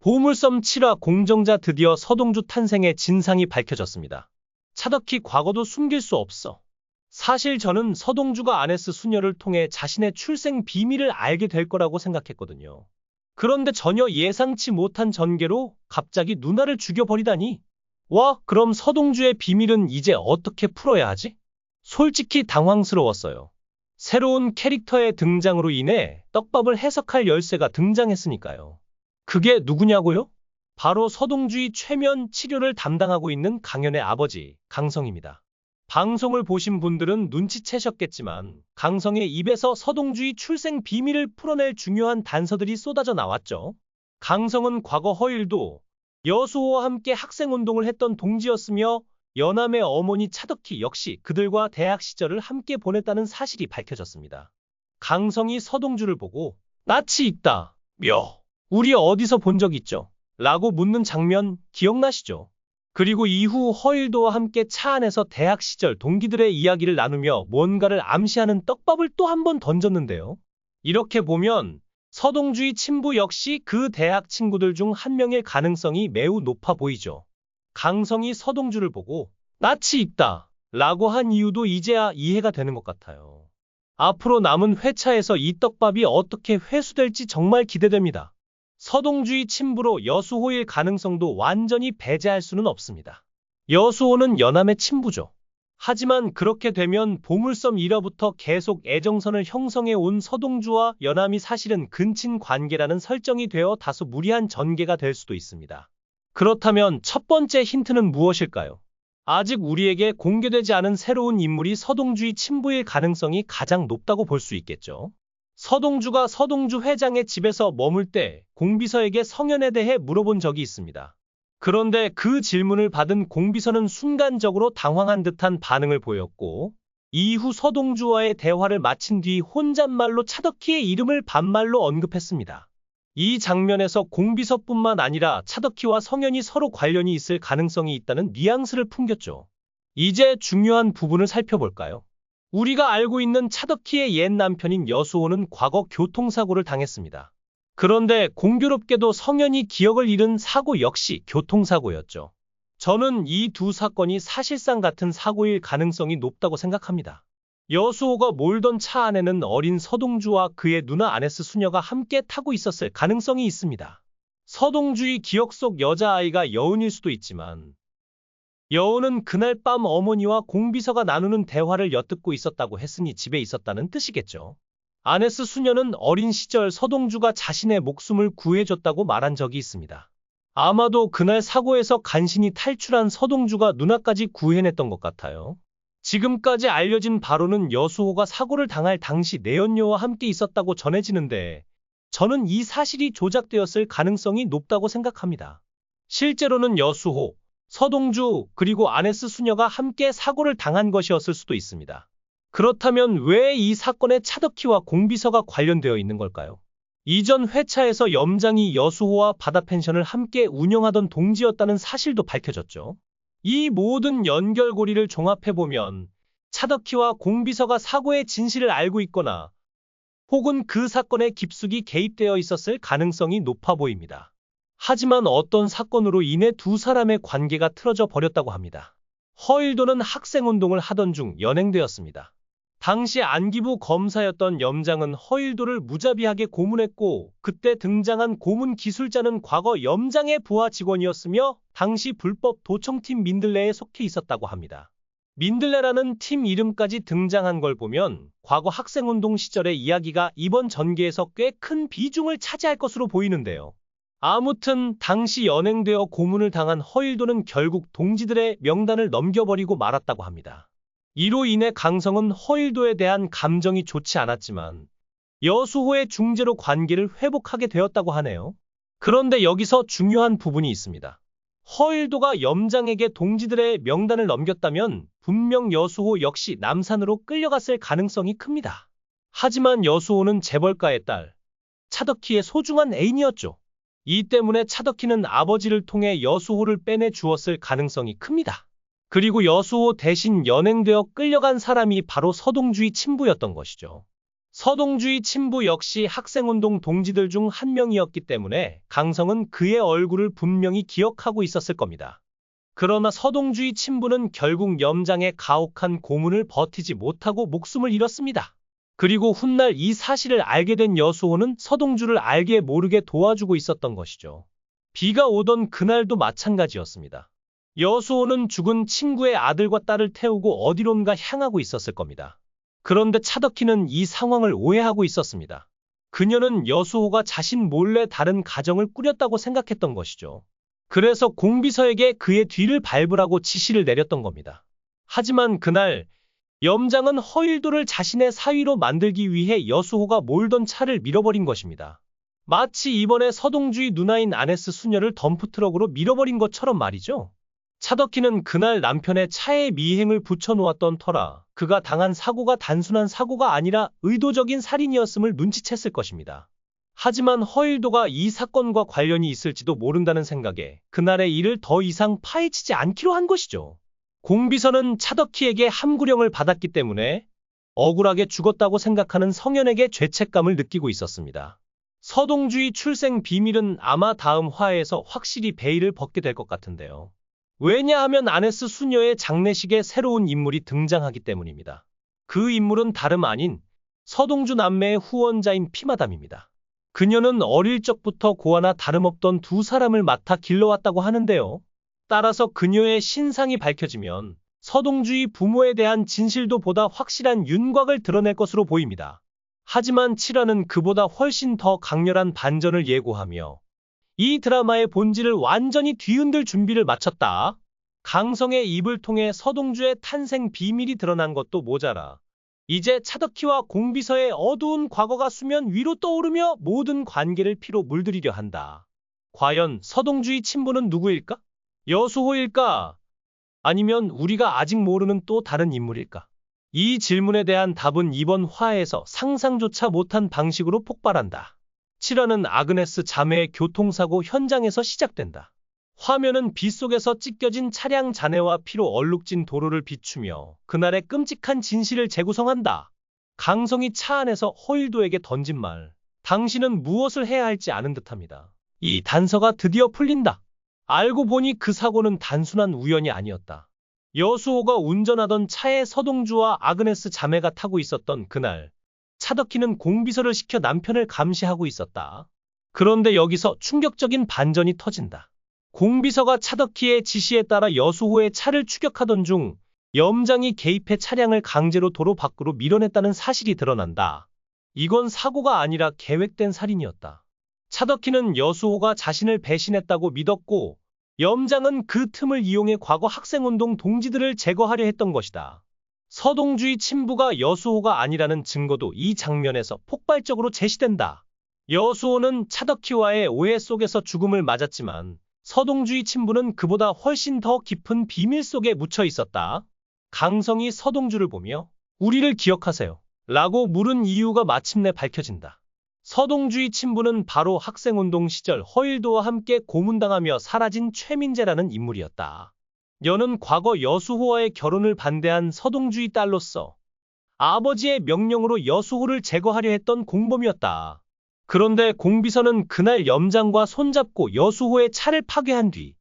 보물섬 7화 공정자 드디어 서동주 탄생의 진상이 밝혀졌습니다. 차덕희 과거도 숨길 수 없어. 사실 저는 서동주가 아네스 수녀를 통해 자신의 출생 비밀을 알게 될 거라고 생각했거든요. 그런데 전혀 예상치 못한 전개로 갑자기 누나를 죽여버리다니. 와, 그럼 서동주의 비밀은 이제 어떻게 풀어야 하지? 솔직히 당황스러웠어요. 새로운 캐릭터의 등장으로 인해 떡밥을 해석할 열쇠가 등장했으니까요. 그게 누구냐고요? 바로 서동주의 최면 치료를 담당하고 있는 강연의 아버지, 강성입니다. 방송을 보신 분들은 눈치채셨겠지만 강성의 입에서 서동주의 출생 비밀을 풀어낼 중요한 단서들이 쏟아져 나왔죠. 강성은 과거 허일도 여수호와 함께 학생운동을 했던 동지였으며 연암의 어머니 차덕희 역시 그들과 대학 시절을 함께 보냈다는 사실이 밝혀졌습니다. 강성이 서동주를 보고 낯이 익다, 며 우리 어디서 본 적 있죠? 라고 묻는 장면 기억나시죠? 그리고 이후 허일도와 함께 차 안에서 대학 시절 동기들의 이야기를 나누며 뭔가를 암시하는 떡밥을 또 한 번 던졌는데요. 이렇게 보면 서동주의 친부 역시 그 대학 친구들 중 한 명일 가능성이 매우 높아 보이죠. 강성이 서동주를 보고 낯이 익다 라고 한 이유도 이제야 이해가 되는 것 같아요. 앞으로 남은 회차에서 이 떡밥이 어떻게 회수될지 정말 기대됩니다. 서동주의 친부로 여수호일 가능성도 완전히 배제할 수는 없습니다. 여수호는 연암의 친부죠. 하지만 그렇게 되면 보물섬 1화부터 계속 애정선을 형성해 온 서동주와 연암이 사실은 근친 관계라는 설정이 되어 다소 무리한 전개가 될 수도 있습니다. 그렇다면 첫 번째 힌트는 무엇일까요? 아직 우리에게 공개되지 않은 새로운 인물이 서동주의 친부일 가능성이 가장 높다고 볼 수 있겠죠. 서동주가 서동주 회장의 집에서 머물 때 공비서에게 성현에 대해 물어본 적이 있습니다. 그런데 그 질문을 받은 공비서는 순간적으로 당황한 듯한 반응을 보였고, 이후 서동주와의 대화를 마친 뒤 혼잣말로 차덕희의 이름을 반말로 언급했습니다. 이 장면에서 공비서뿐만 아니라 차덕희와 성현이 서로 관련이 있을 가능성이 있다는 뉘앙스를 풍겼죠. 이제 중요한 부분을 살펴볼까요? 우리가 알고 있는 차덕희의 옛 남편인 여수호는 과거 교통사고를 당했습니다. 그런데 공교롭게도 성현이 기억을 잃은 사고 역시 교통사고였죠. 저는 이 두 사건이 사실상 같은 사고일 가능성이 높다고 생각합니다. 여수호가 몰던 차 안에는 어린 서동주와 그의 누나 아네스 수녀가 함께 타고 있었을 가능성이 있습니다. 서동주의 기억 속 여자아이가 여운일 수도 있지만 여운은 그날 밤 어머니와 공비서가 나누는 대화를 엿듣고 있었다고 했으니 집에 있었다는 뜻이겠죠. 아네스 수녀는 어린 시절 서동주가 자신의 목숨을 구해줬다고 말한 적이 있습니다. 아마도 그날 사고에서 간신히 탈출한 서동주가 누나까지 구해냈던 것 같아요. 지금까지 알려진 바로는 여수호가 사고를 당할 당시 내연녀와 함께 있었다고 전해지는데 저는 이 사실이 조작되었을 가능성이 높다고 생각합니다. 실제로는 여수호, 서동주 그리고 아네스 수녀가 함께 사고를 당한 것이었을 수도 있습니다. 그렇다면 왜 이 사건에 차덕희와 공비서가 관련되어 있는 걸까요? 이전 회차에서 염장이 여수호와 바다펜션을 함께 운영하던 동지였다는 사실도 밝혀졌죠. 이 모든 연결고리를 종합해보면 차덕희와 공비서가 사고의 진실을 알고 있거나 혹은 그 사건에 깊숙이 개입되어 있었을 가능성이 높아 보입니다. 하지만 어떤 사건으로 인해 두 사람의 관계가 틀어져 버렸다고 합니다. 허일도는 학생운동을 하던 중 연행되었습니다. 당시 안기부 검사였던 염장은 허일도를 무자비하게 고문했고 그때 등장한 고문 기술자는 과거 염장의 부하 직원이었으며 당시 불법 도청팀 민들레에 속해 있었다고 합니다. 민들레라는 팀 이름까지 등장한 걸 보면 과거 학생운동 시절의 이야기가 이번 전개에서 꽤 큰 비중을 차지할 것으로 보이는데요. 아무튼 당시 연행되어 고문을 당한 허일도는 결국 동지들의 명단을 넘겨버리고 말았다고 합니다. 이로 인해 강성은 허일도에 대한 감정이 좋지 않았지만 여수호의 중재로 관계를 회복하게 되었다고 하네요. 그런데 여기서 중요한 부분이 있습니다. 허일도가 염장에게 동지들의 명단을 넘겼다면 분명 여수호 역시 남산으로 끌려갔을 가능성이 큽니다. 하지만 여수호는 재벌가의 딸, 차덕희의 소중한 애인이었죠. 이 때문에 차덕희는 아버지를 통해 여수호를 빼내 주었을 가능성이 큽니다. 그리고 여수호 대신 연행되어 끌려간 사람이 바로 서동주의 친부였던 것이죠. 서동주의 친부 역시 학생운동 동지들 중 한 명이었기 때문에 강성은 그의 얼굴을 분명히 기억하고 있었을 겁니다. 그러나 서동주의 친부는 결국 염장의 가혹한 고문을 버티지 못하고 목숨을 잃었습니다. 그리고 훗날 이 사실을 알게 된 여수호는 서동주를 알게 모르게 도와주고 있었던 것이죠. 비가 오던 그날도 마찬가지였습니다. 여수호는 죽은 친구의 아들과 딸을 태우고 어디론가 향하고 있었을 겁니다. 그런데 차덕희는 이 상황을 오해하고 있었습니다. 그녀는 여수호가 자신 몰래 다른 가정을 꾸렸다고 생각했던 것이죠. 그래서 공비서에게 그의 뒤를 밟으라고 지시를 내렸던 겁니다. 하지만 그날 염장은 허일도를 자신의 사위로 만들기 위해 여수호가 몰던 차를 밀어버린 것입니다. 마치 이번에 서동주의 누나인 아네스 수녀를 덤프트럭으로 밀어버린 것처럼 말이죠. 차덕희는 그날 남편의 차에 미행을 붙여놓았던 터라 그가 당한 사고가 단순한 사고가 아니라 의도적인 살인이었음을 눈치챘을 것입니다. 하지만 허일도가 이 사건과 관련이 있을지도 모른다는 생각에 그날의 일을 더 이상 파헤치지 않기로 한 것이죠. 공비서는 차덕희에게 함구령을 받았기 때문에 억울하게 죽었다고 생각하는 성현에게 죄책감을 느끼고 있었습니다. 서동주의 출생 비밀은 아마 다음 화에서 확실히 베일을 벗게 될 것 같은데요. 왜냐하면 아네스 수녀의 장례식에 새로운 인물이 등장하기 때문입니다. 그 인물은 다름 아닌 서동주 남매의 후원자인 피마담입니다. 그녀는 어릴 적부터 고아나 다름없던 두 사람을 맡아 길러왔다고 하는데요. 따라서 그녀의 신상이 밝혀지면 서동주의 부모에 대한 진실도 보다 확실한 윤곽을 드러낼 것으로 보입니다. 하지만 7화는 그보다 훨씬 더 강렬한 반전을 예고하며 이 드라마의 본질을 완전히 뒤흔들 준비를 마쳤다. 강성의 입을 통해 서동주의 탄생 비밀이 드러난 것도 모자라 이제 차덕희와 공비서의 어두운 과거가 수면 위로 떠오르며 모든 관계를 피로 물들이려 한다. 과연 서동주의 친부는 누구일까? 여수호일까? 아니면 우리가 아직 모르는 또 다른 인물일까? 이 질문에 대한 답은 이번 화에서 상상조차 못한 방식으로 폭발한다. 7화는 아그네스 자매의 교통사고 현장에서 시작된다. 화면은 빗속에서 찢겨진 차량 잔해와 피로 얼룩진 도로를 비추며 그날의 끔찍한 진실을 재구성한다. 강성이 차 안에서 허일도에게 던진 말, 당신은 무엇을 해야 할지 아는 듯합니다. 이 단서가 드디어 풀린다. 알고 보니 그 사고는 단순한 우연이 아니었다. 여수호가 운전하던 차에 서동주와 아그네스 자매가 타고 있었던 그날, 차덕희는 공비서를 시켜 남편을 감시하고 있었다. 그런데 여기서 충격적인 반전이 터진다. 공비서가 차덕희의 지시에 따라 여수호의 차를 추격하던 중 염장이 개입해 차량을 강제로 도로 밖으로 밀어냈다는 사실이 드러난다. 이건 사고가 아니라 계획된 살인이었다. 차덕희는 여수호가 자신을 배신했다고 믿었고 염장은 그 틈을 이용해 과거 학생운동 동지들을 제거하려 했던 것이다. 서동주의 친부가 여수호가 아니라는 증거도 이 장면에서 폭발적으로 제시된다. 여수호는 차덕희와의 오해 속에서 죽음을 맞았지만 서동주의 친부는 그보다 훨씬 더 깊은 비밀 속에 묻혀 있었다. 강성이 서동주를 보며 우리를 기억하세요 라고 물은 이유가 마침내 밝혀진다. 서동주의 친부는 바로 학생운동 시절 허일도와 함께 고문당하며 사라진 최민재라는 인물이었다. 여는 과거 여수호와의 결혼을 반대한 서동주의 딸로서 아버지의 명령으로 여수호를 제거하려 했던 공범이었다. 그런데 공비서는 그날 염장과 손잡고 여수호의 차를 파괴한 뒤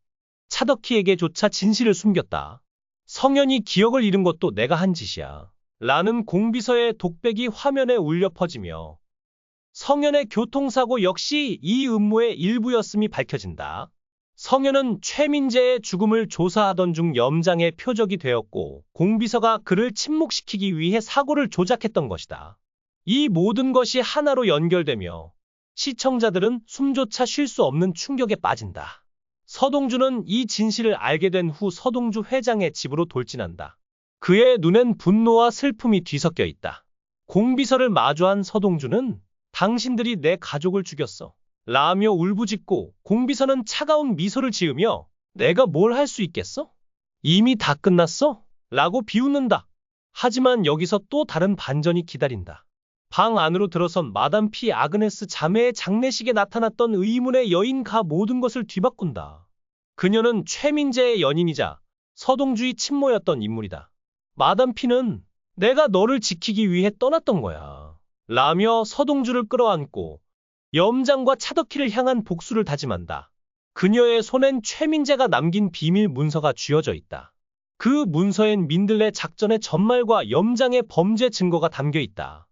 차덕희에게조차 진실을 숨겼다. 성현이 기억을 잃은 것도 내가 한 짓이야. 라는 공비서의 독백이 화면에 울려 퍼지며 성현의 교통사고 역시 이 음모의 일부였음이 밝혀진다. 성현은 최민재의 죽음을 조사하던 중 염장의 표적이 되었고 공비서가 그를 침묵시키기 위해 사고를 조작했던 것이다. 이 모든 것이 하나로 연결되며 시청자들은 숨조차 쉴 수 없는 충격에 빠진다. 서동주는 이 진실을 알게 된 후 서동주 회장의 집으로 돌진한다. 그의 눈엔 분노와 슬픔이 뒤섞여 있다. 공비서를 마주한 서동주는 당신들이 내 가족을 죽였어 라며 울부짖고 공비서는 차가운 미소를 지으며 내가 뭘 할 수 있겠어? 이미 다 끝났어? 라고 비웃는다. 하지만 여기서 또 다른 반전이 기다린다. 방 안으로 들어선 마담 피 아그네스 자매의 장례식에 나타났던 의문의 여인가 모든 것을 뒤바꾼다. 그녀는 최민재의 연인이자 서동주의 친모였던 인물이다. 마담 피는 내가 너를 지키기 위해 떠났던 거야 라며 서동주를 끌어안고 염장과 차덕희를 향한 복수를 다짐한다. 그녀의 손엔 최민재가 남긴 비밀 문서가 쥐어져 있다. 그 문서엔 민들레 작전의 전말과 염장의 범죄 증거가 담겨 있다.